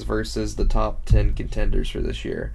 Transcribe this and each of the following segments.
versus the top 10 contenders for this year.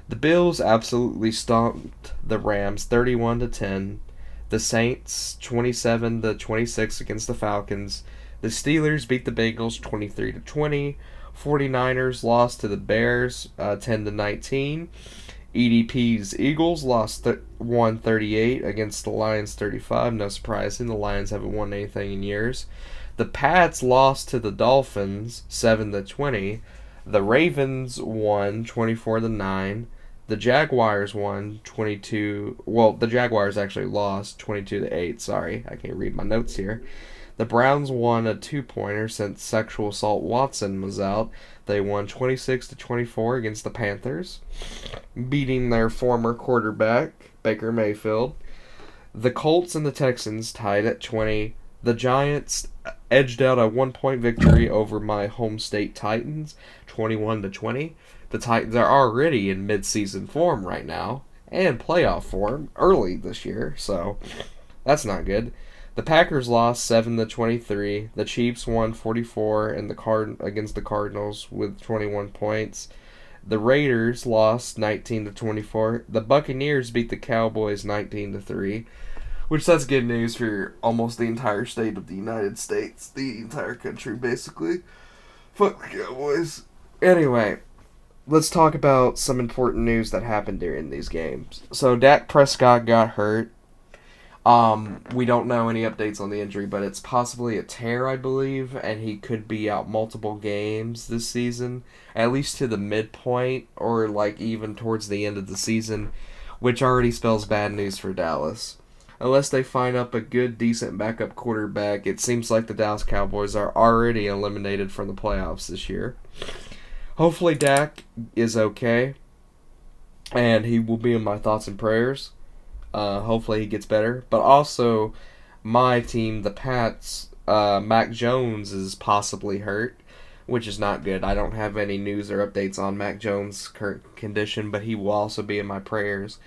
The Bills absolutely stomped the Rams 31 to 10. The Saints 27 to 26 against the Falcons. The Steelers beat the Bengals 23 to 20. 49ers lost to the Bears 10 to 19. EDP's Eagles lost 138 against the Lions 35. No surprising, the Lions haven't won anything in years. The Pats lost to the Dolphins 7 to 20. The Ravens won 24 to 9. The Jaguars won 22. Well, the Jaguars actually lost 22 to 8. Sorry, I can't read my notes here. The Browns won a two-pointer since sexual assault Watson was out. They won 26 to 24 against the Panthers, beating their former quarterback Baker Mayfield. The Colts and the Texans tied at 20. The Giants edged out a 1-point victory over my home state Titans, 21 to 20. The Titans are already in mid-season form right now and playoff form early this year, so that's not good. The Packers lost 7 to 23. The Chiefs won 44 in against the Cardinals with 21 points. The Raiders lost 19 to 24. The Buccaneers beat the Cowboys 19 to 3, which that's good news for almost the entire state of the United States, the entire country basically. Fuck the Cowboys. Anyway, let's talk about some important news that happened during these games. So Dak Prescott got hurt. We don't know any updates on the injury, but it's possibly a tear, I believe, and he could be out multiple games this season, at least to the midpoint, or like even towards the end of the season, which already spells bad news for Dallas. Unless they find up a good, decent backup quarterback, it seems like the Dallas Cowboys are already eliminated from the playoffs this year. Hopefully Dak is okay, and he will be in my thoughts and prayers. Hopefully he gets better. But also, my team, the Pats, Mac Jones is possibly hurt, which is not good. I don't have any news or updates on Mac Jones' current condition, but he will also be in my prayers.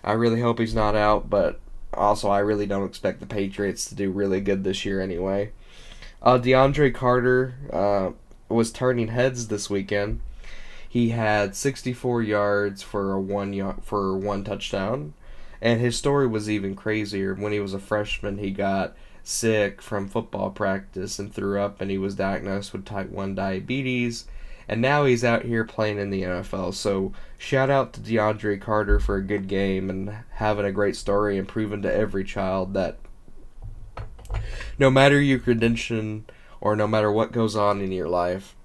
I really hope he's not out, but also I really don't expect the Patriots to do really good this year anyway. DeAndre Carter was turning heads this weekend. He had 64 yards for one touchdown. And his story was even crazier. When he was a freshman, he got sick from football practice and threw up, and he was diagnosed with type 1 diabetes. And now he's out here playing in the NFL. So shout out to DeAndre Carter for a good game and having a great story and proving to every child that no matter your credential or no matter what goes on in your life,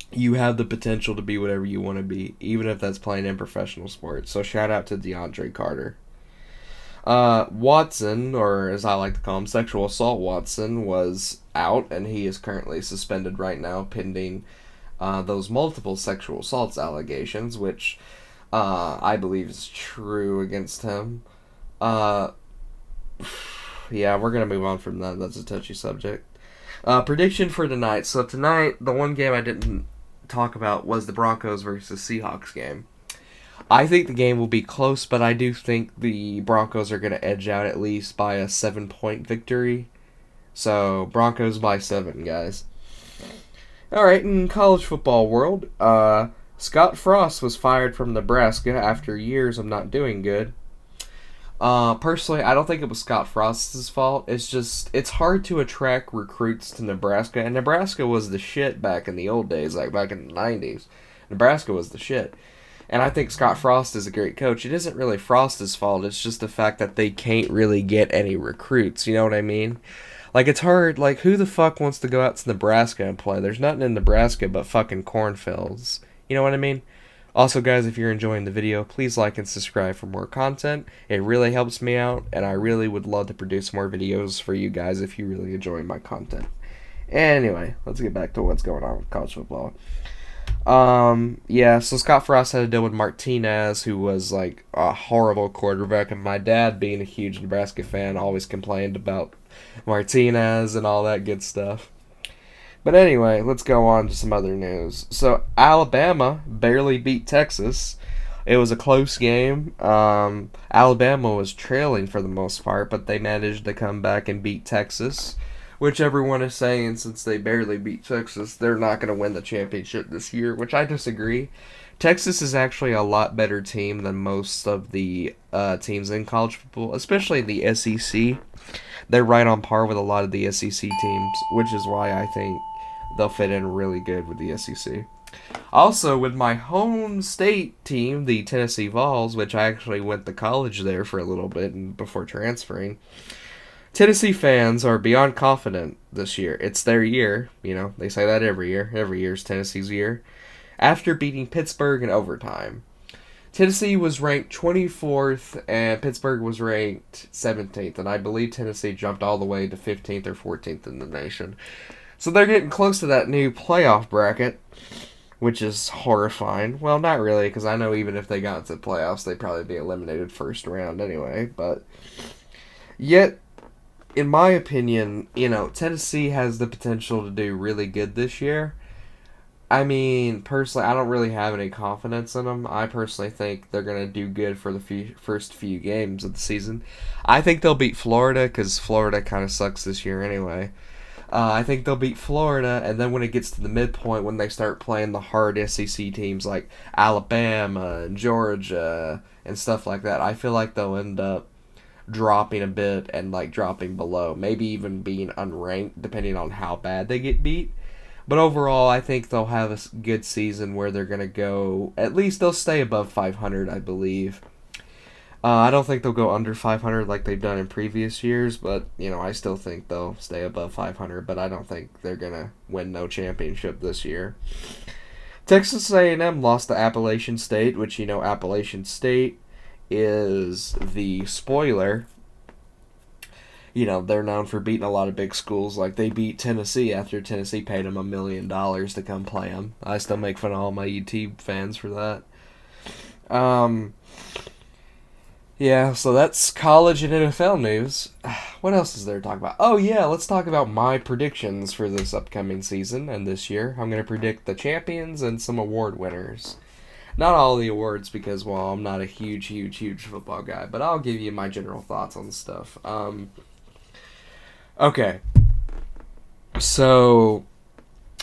you have the potential to be whatever you want to be, even if that's playing in professional sports. So shout out to DeAndre Carter. Watson, or as I like to call him, sexual assault Watson, was out, and he is currently suspended right now pending those multiple sexual assaults allegations, which I believe is true against him. Yeah, we're going to move on from that. That's a touchy subject. Prediction for tonight. So tonight, the one game I didn't talk about was the Broncos versus Seahawks game. I think the game will be close, but I do think the Broncos are going to edge out at least by a 7-point victory. So, Broncos by 7, guys. Alright, in college football world, Scott Frost was fired from Nebraska after years of not doing good. Personally, I don't think it was Scott Frost's fault. It's hard to attract recruits to Nebraska, and Nebraska was the shit back in the old days, like back in the 90s. Nebraska was the shit. And I think Scott Frost is a great coach. It isn't really Frost's fault. It's just the fact that they can't really get any recruits. You know what I mean? Like, it's hard. Like, who the fuck wants to go out to Nebraska and play? There's nothing in Nebraska but fucking cornfields. You know what I mean? Also, guys, if you're enjoying the video, please like and subscribe for more content. It really helps me out, and I really would love to produce more videos for you guys if you really enjoy my content. Anyway, let's get back to what's going on with college football. So Scott Frost had to deal with Martinez, who was like a horrible quarterback, and my dad, being a huge Nebraska fan, always complained about Martinez and all that good stuff. But anyway, let's go on to some other news. So Alabama barely beat Texas. It was a close game. Alabama was trailing for the most part, but they managed to come back and beat Texas, which everyone is saying since they barely beat Texas, they're not going to win the championship this year, which I disagree. Texas is actually a lot better team than most of the teams in college football, especially the SEC. They're right on par with a lot of the SEC teams, which is why I think they'll fit in really good with the SEC. Also, with my home state team, the Tennessee Vols, which I actually went to college there for a little bit and before transferring, Tennessee fans are beyond confident this year. It's their year. You know, they say that every year. Every year is Tennessee's year. After beating Pittsburgh in overtime, Tennessee was ranked 24th and Pittsburgh was ranked 17th. And I believe Tennessee jumped all the way to 15th or 14th in the nation. So they're getting close to that new playoff bracket, which is horrifying. Well, not really, because I know even if they got into the playoffs, they'd probably be eliminated first round anyway. But yet, in my opinion, you know, Tennessee has the potential to do really good this year. I mean, personally, I don't really have any confidence in them. I personally think they're going to do good for the first few games of the season. I think they'll beat Florida because Florida kind of sucks this year anyway. I think they'll beat Florida, and then when it gets to the midpoint, when they start playing the hard SEC teams like Alabama and Georgia and stuff like that, I feel like they'll end up dropping a bit and like dropping below, maybe even being unranked depending on how bad they get beat. But overall, I think they'll have a good season where they're going to go, at least they'll stay above 500, I believe. I don't think they'll go under 500 like they've done in previous years, but, you know, I still think they'll stay above 500, but I don't think they're going to win no championship this year. Texas A&M lost to Appalachian State, which, you know, Appalachian State is the spoiler. You know, they're known for beating a lot of big schools. Like, they beat Tennessee after Tennessee paid them $1 million to come play them. I still make fun of all my UT fans for that. Yeah, so that's college and NFL news. What else is there to talk about? Oh, yeah, let's talk about my predictions for this upcoming season and this year. I'm going to predict the champions and some award winners. Not all the awards because, well, I'm not a huge football guy, but I'll give you my general thoughts on stuff. Okay. So,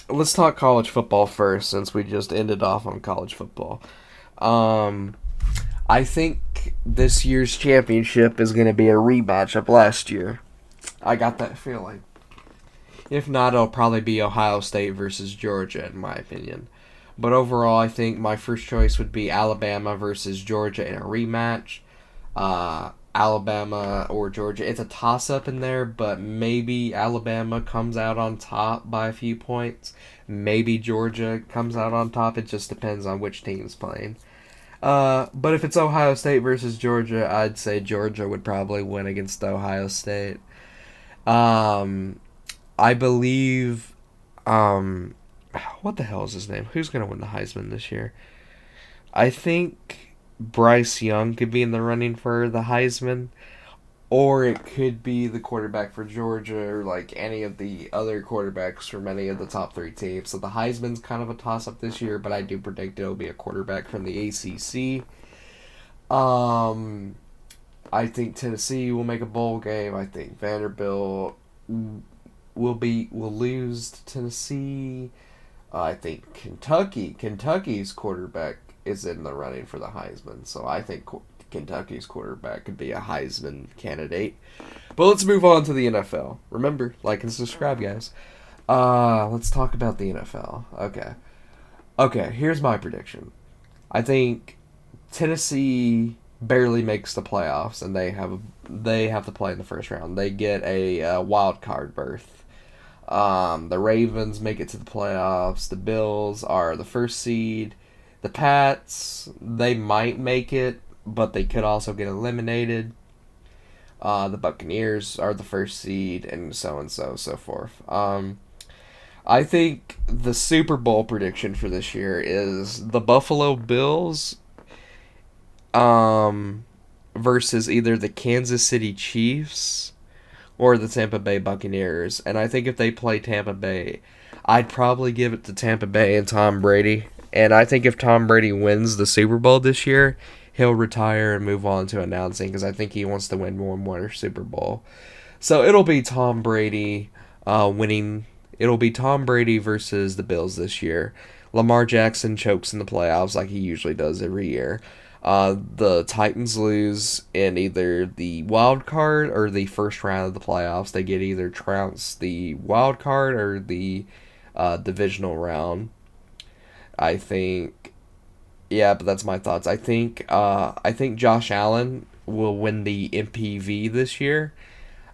let's talk college football first, since we just ended off on college football. I think this year's championship is going to be a rematch of last year. I got that feeling. If not, it'll probably be Ohio State versus Georgia, in my opinion. But overall, I think my first choice would be Alabama versus Georgia in a rematch. Alabama or Georgia. It's a toss-up in there, but maybe Alabama comes out on top by a few points. Maybe Georgia comes out on top. It just depends on which team's playing. But if it's Ohio State versus Georgia, I'd say Georgia would probably win against Ohio State. I believe... what the hell is his name? Who's going to win the Heisman this year? I think Bryce Young could be in the running for the Heisman, or it could be the quarterback for Georgia, or like any of the other quarterbacks from any of the top three teams. So the Heisman's kind of a toss-up this year, but I do predict it'll be a quarterback from the ACC. I think Tennessee will make a bowl game. I think Vanderbilt will lose to Tennessee. I think Kentucky's quarterback is in the running for the Heisman, so I think Kentucky's quarterback could be a Heisman candidate. But let's move on to the NFL. Remember, like and subscribe, guys. Let's talk about the NFL. Okay, here's my prediction. I think Tennessee barely makes the playoffs, and they have to play in the first round. They get a wild card berth. The Ravens make it to the playoffs. The Bills are the first seed. The Pats, they might make it, but they could also get eliminated. The Buccaneers are the first seed, and so forth. I think the Super Bowl prediction for this year is the Buffalo Bills versus either the Kansas City Chiefs or the Tampa Bay Buccaneers. And I think if they play Tampa Bay, I'd probably give it to Tampa Bay and Tom Brady. And I think if Tom Brady wins the Super Bowl this year, he'll retire and move on to announcing, because I think he wants to win one more Super Bowl. So it'll be Tom Brady winning. It'll be Tom Brady versus the Bills this year. Lamar Jackson chokes in the playoffs like he usually does every year. The Titans lose in either the wild card or the first round of the playoffs. They get either trounced the wild card or the divisional round. I think, yeah, but that's my thoughts. I think Josh Allen will win the MPV this year,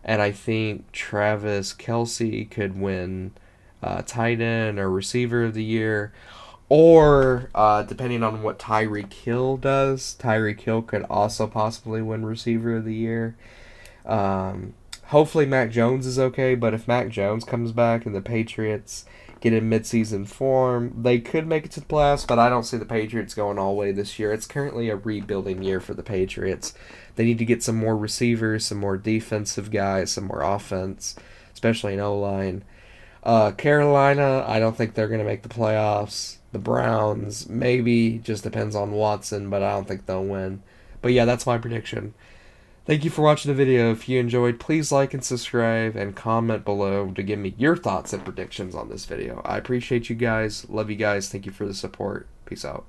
and I think Travis Kelsey could win tight end or receiver of the year. Or, depending on what Tyreek Hill does, Tyreek Hill could also possibly win receiver of the year. Hopefully Mac Jones is okay, but if Mac Jones comes back and the Patriots get in midseason form, they could make it to the playoffs, but I don't see the Patriots going all the way this year. It's currently a rebuilding year for the Patriots. They need to get some more receivers, some more defensive guys, some more offense, especially in O-line. Carolina, I don't think they're going to make the playoffs. The Browns, maybe, just depends on Watson, but I don't think they'll win. But yeah, that's my prediction. Thank you for watching the video. If you enjoyed, please like and subscribe and comment below to give me your thoughts and predictions on this video. I appreciate you guys. Love you guys. Thank you for the support. Peace out.